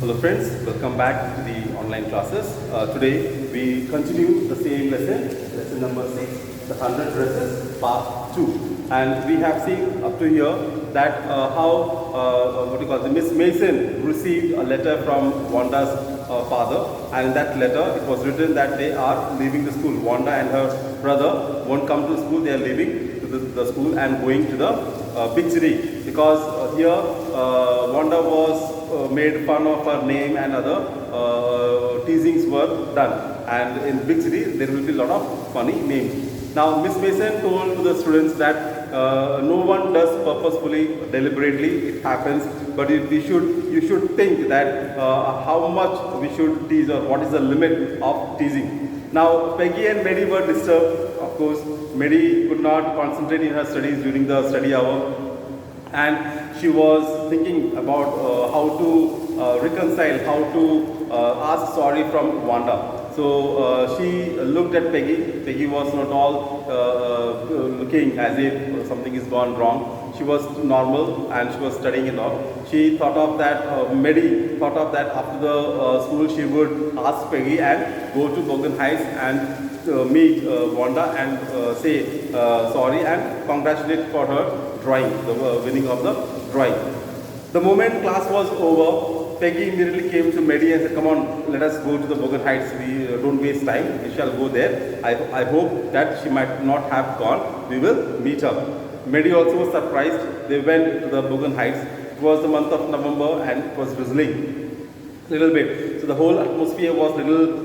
Hello friends, welcome back to the online classes. Today we continue the same lesson number 6, the 100 dresses, part 2. And we have seen up to here that the Miss Mason received a letter from Wanda's father, and in that letter it was written that they are leaving the school. Wanda and her brother won't come to school, they are leaving to the school and going to the big city, because here Wanda was made fun of her name and other teasings were done, and in big city there will be a lot of funny names. Now Miss Mason told the students that no one does purposefully, deliberately, it happens, but you should think that how much we should tease, or what is the limit of teasing. Now Peggy and Mary were disturbed. Of course, Mary could not concentrate in her studies during the study hour, and she was thinking about how to reconcile, how to ask sorry from Wanda. So she looked at Peggy. Peggy was not all looking as if something is gone wrong. She was normal and she was studying and all. She thought of that, Mary thought of that after the school she would ask Peggy and go to Bogan Heights and meet Wanda and say sorry and congratulate for her drawing, the winning of the drawing. The moment class was over, Peggy immediately came to Mary and said, "Come on, let us go to the Bogan Heights. We don't waste time. We shall go there. I hope that she might not have gone. We will meet her." Mary also was surprised. They went to the Bogan Heights. It was the month of November and it was drizzling a little bit. So the whole atmosphere was little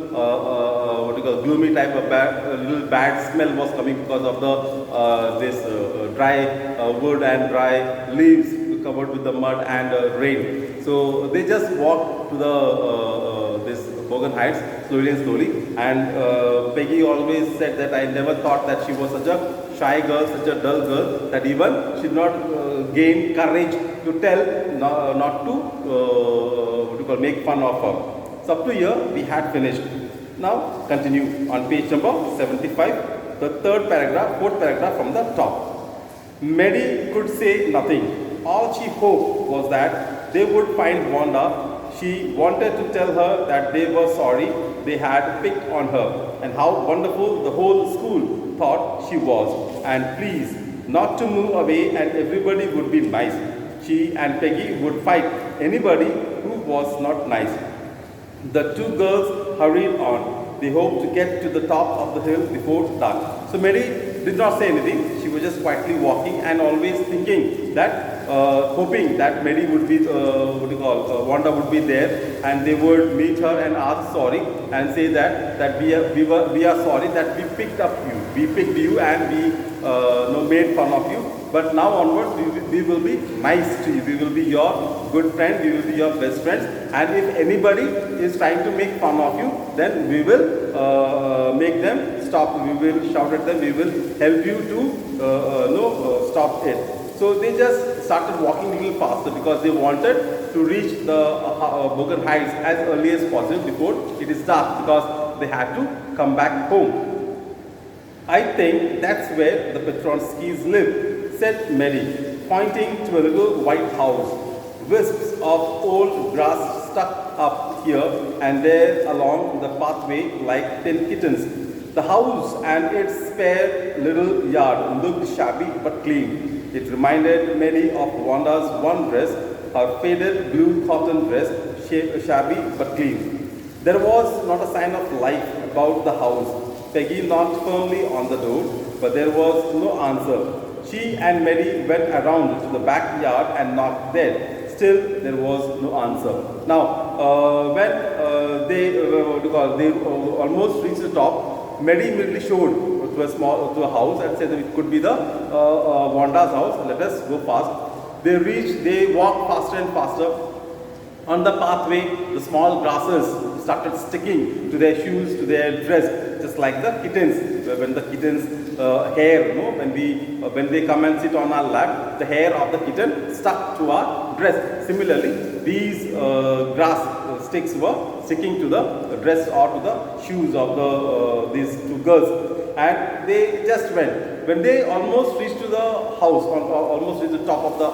gloomy type of little bad smell was coming because of the this dry wood and dry leaves covered with the mud and rain. So they just walked to the this Bogan Heights slowly and slowly. And Peggy always said that I never thought that she was such a shy girl, such a dull girl, that even she did not gain courage to tell not to make fun of her. So up to here we had finished. Now continue on page number 75, the fourth paragraph from the top. Mary could say nothing. All she hoped was that they would find Wanda. She wanted to tell her that they were sorry they had picked on her, and how wonderful the whole school thought she was, and please not to move away and everybody would be nice. She and Peggy would fight anybody who was not nice. The two girls hurried on. They hoped to get to the top of the hill before dark. So Mary did not say anything. She was just quietly walking and always thinking that, hoping that Mary would be, Wanda would be there, and they would meet her and ask sorry and say that we are sorry that we picked up you, we picked you and we made fun of you. But now onwards we will be nice to you. We will be your good friend. We will be your best friends. And if anybody is trying to make fun of you, then we will make them stop. We will shout at them. We will help you to stop it. So they just started walking a little faster because they wanted to reach the Bogan Heights as early as possible before it is dark, because they had to come back home. "I think that's where the Petronskis live," said Mary, pointing to a little white house. Wisps of old grass stuck up here and there along the pathway like 10 kittens. The house and its spare little yard looked shabby but clean. It reminded Mary of Wanda's one dress, her faded blue cotton dress, shabby but clean. There was not a sign of life about the house. Peggy knocked firmly on the door, but there was no answer. She and Mary went around to the backyard and knocked there. Still, there was no answer. Now, when they almost reached the top, Mary immediately showed to a house and said that it could be the Wanda's house. Let us go fast. They walked faster and faster. On the pathway, the small grasses started sticking to their shoes, to their dress, just like the kittens. When the kittens' hair, when they come and sit on our lap, the hair of the kitten stuck to our dress. Similarly, these grass sticks were sticking to the dress or to the shoes of these two girls. And they just went. When they almost reached to the house, almost reached the top of the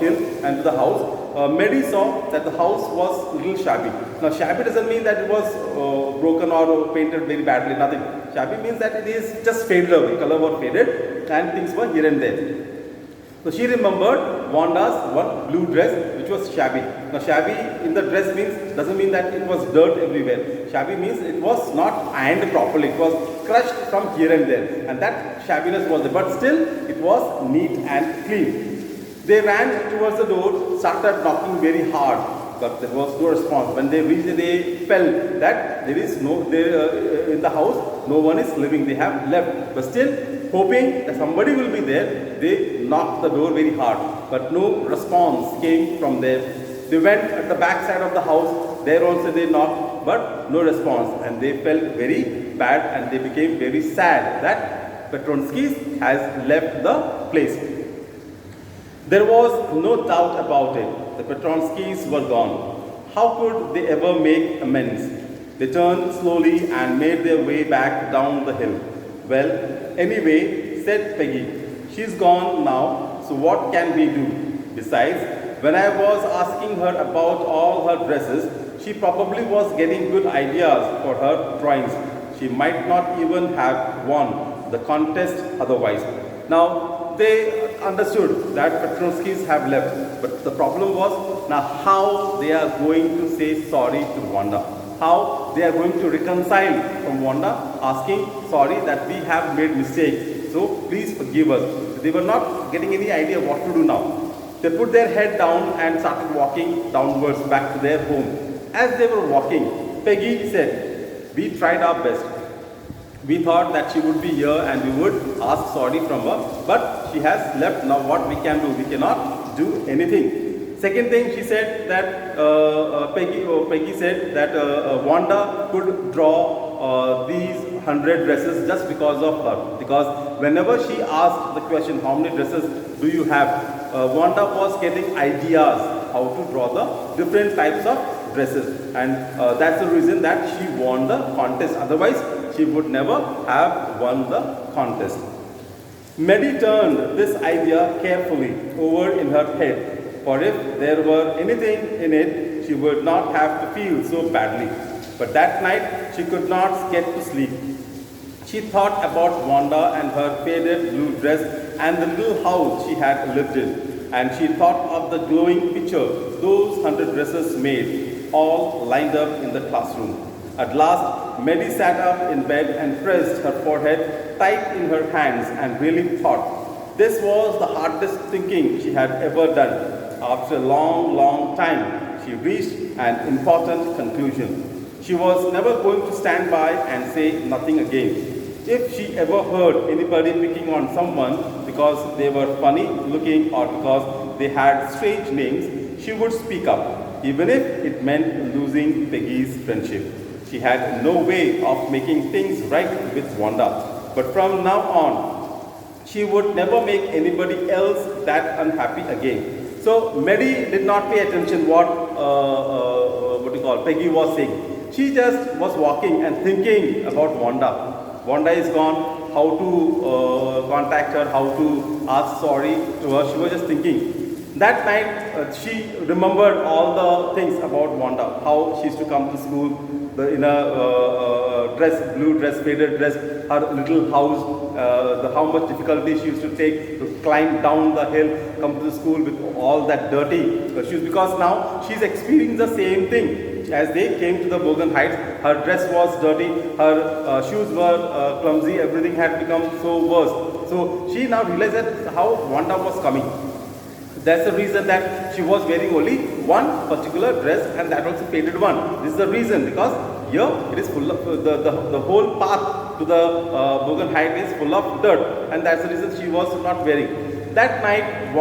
hill and to the house, Mary saw that the house was a little shabby. Now, shabby doesn't mean that it was broken or painted very badly, nothing. Shabby means that it is just faded away, color was faded and things were here and there. So she remembered Wanda's one blue dress which was shabby. Now shabby in the dress means, doesn't mean that it was dirt everywhere. Shabby means it was not ironed properly, it was crushed from here and there, and that shabbiness was there, but still it was neat and clean. They ran towards the door, started knocking very hard, but there was no response. When they reached, they felt that there is no, in the house, no one is living, they have left, but still hoping that somebody will be there, they knocked the door very hard, but no response came from there. They went at the back side of the house, there also they knocked, but no response, and they felt very bad and they became very sad that Petronskis has left the place. There was no doubt about it, the Petronskis were gone. How could they ever make amends? They turned slowly and made their way back down the hill. Well, anyway, said Peggy, she's gone now, so what can we do? Besides, when I was asking her about all her dresses, she probably was getting good ideas for her drawings. She might not even have won the contest otherwise. Now, they understood that Petronskis have left, but the problem was now how they are going to say sorry to Wanda. How they are going to reconcile from Wanda, asking sorry that we have made mistakes, so please forgive us. They were not getting any idea what to do now. They put their head down and started walking downwards back to their home. As they were walking, Peggy said, we tried our best. We thought that she would be here and we would ask sorry from her, but she has left. Now what we can do? We cannot do anything. Second thing, she said that Peggy said that Wanda could draw these 100 dresses just because of her. Because whenever she asked the question, how many dresses do you have? Wanda was getting ideas how to draw the different types of dresses. And that's the reason that she won the contest. Otherwise, she would never have won the contest. Mary turned this idea carefully over in her head. For if there were anything in it, she would not have to feel so badly. But that night, she could not get to sleep. She thought about Wanda and her faded blue dress and the little house she had lived in. And she thought of the glowing picture those 100 dresses made, all lined up in the classroom. At last, Mary sat up in bed and pressed her forehead tight in her hands and really thought. This was the hardest thinking she had ever done. After a long time, she reached an important conclusion. She was never going to stand by and say nothing again. If she ever heard anybody picking on someone because they were funny looking or because they had strange names, she would speak up, even if it meant losing Peggy's friendship. She had no way of making things right with Wanda. But from now on, she would never make anybody else that unhappy again. So Mary did not pay attention what Peggy was saying. She just was walking and thinking about Wanda. Wanda is gone, how to contact her, how to ask sorry to her. She was just thinking. That night, she remembered all the things about Wanda, how she used to come to school, in a blue dress, faded dress, her little house, how much difficulty she used to take to climb down the hill, come to the school with all that dirty shoes. Because now she's experiencing the same thing. As they came to the Bogan Heights, her dress was dirty, her shoes were clumsy, everything had become so worse. So she now realized that how Wanda was coming. That's the reason that she was wearing only one particular dress, and that also faded one. This is the reason, because here it is full of the whole path to the Bogan Height is full of dirt, and that's the reason she was not wearing. That night,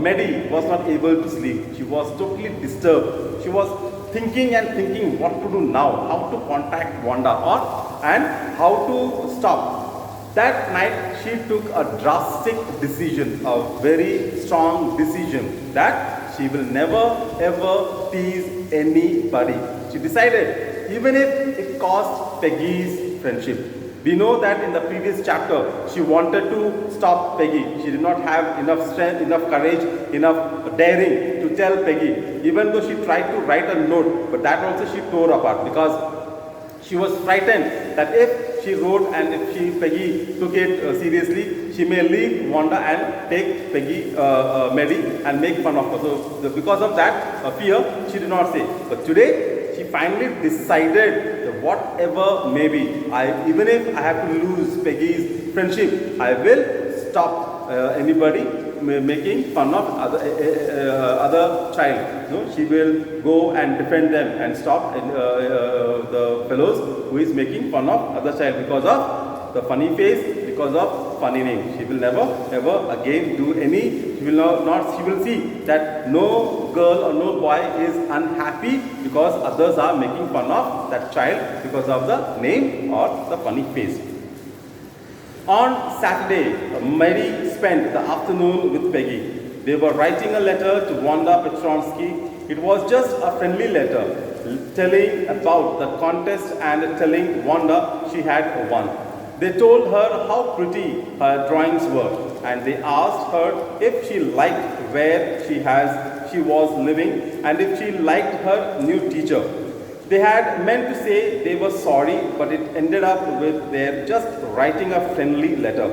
Mary was not able to sleep. She was totally disturbed. She was thinking and thinking what to do now, how to contact Wanda, and how to stop. That night, she took a drastic decision, a very strong decision, that she will never ever tease anybody. She decided, even if it cost Peggy's friendship. We know that in the previous chapter, she wanted to stop Peggy. She did not have enough strength, enough courage, enough daring to didn't tell Peggy, even though she tried to write a note, but that also she tore apart because she was frightened that if she wrote and if Peggy took it seriously, she may leave Wanda and take Peggy, Maddie, and make fun of her. So because of that fear, she did not say. But today, she finally decided that whatever may be, even if I have to lose Peggy's friendship, I will stop anybody making fun of other child. No, she will go and defend them and stop the fellows who is making fun of other child because of the funny face, because of funny name. She will never ever again do any. She will not. She will see that no girl or no boy is unhappy because others are making fun of that child because of the name or the funny face. On Saturday, Mary spent the afternoon with Peggy. They were writing a letter to Wanda Petronsky. It was just a friendly letter telling about the contest and telling Wanda she had won. They told her how pretty her drawings were and they asked her if she liked where she was living and if she liked her new teacher. They had meant to say they were sorry, but it ended up with their just writing a friendly letter,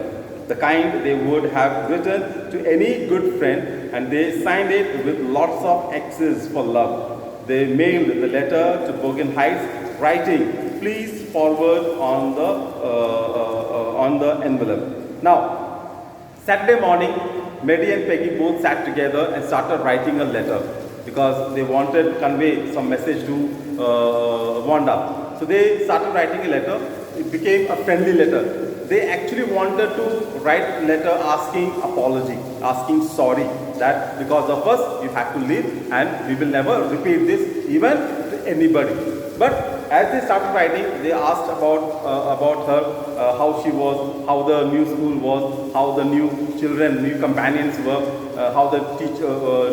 the kind they would have written to any good friend, and they signed it with lots of X's for love. They mailed the letter to Bogan Heights, writing, "Please forward on the envelope." Now, Saturday morning, Maddie and Peggy both sat together and started writing a letter because they wanted to convey some message to Wanda. So they started writing a letter. It became a friendly letter. They actually wanted to write a letter asking apology, asking sorry that because of us you have to leave and we will never repeat this even to anybody. But as they started writing, they asked about her, how she was, how the new school was, how the new children, new companions were, how the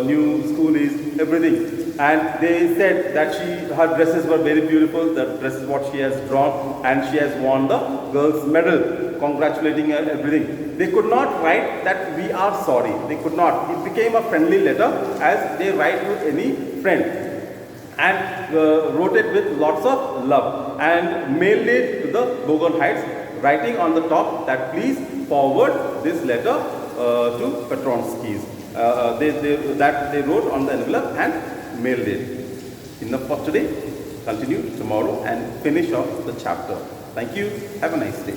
new school is, everything. And they said that her dresses were very beautiful. The dress is what she has drawn, and she has won the girls' medal, congratulating her, everything. They could not write that we are sorry. They could not. It became a friendly letter as they write to any friend. And wrote it with lots of love and mailed it to the Bogan Heights, writing on the top that please forward this letter to Petronsky's. They wrote on the envelope and mailed it. Enough for today. Continue tomorrow and finish off the chapter. Thank you. Have a nice day.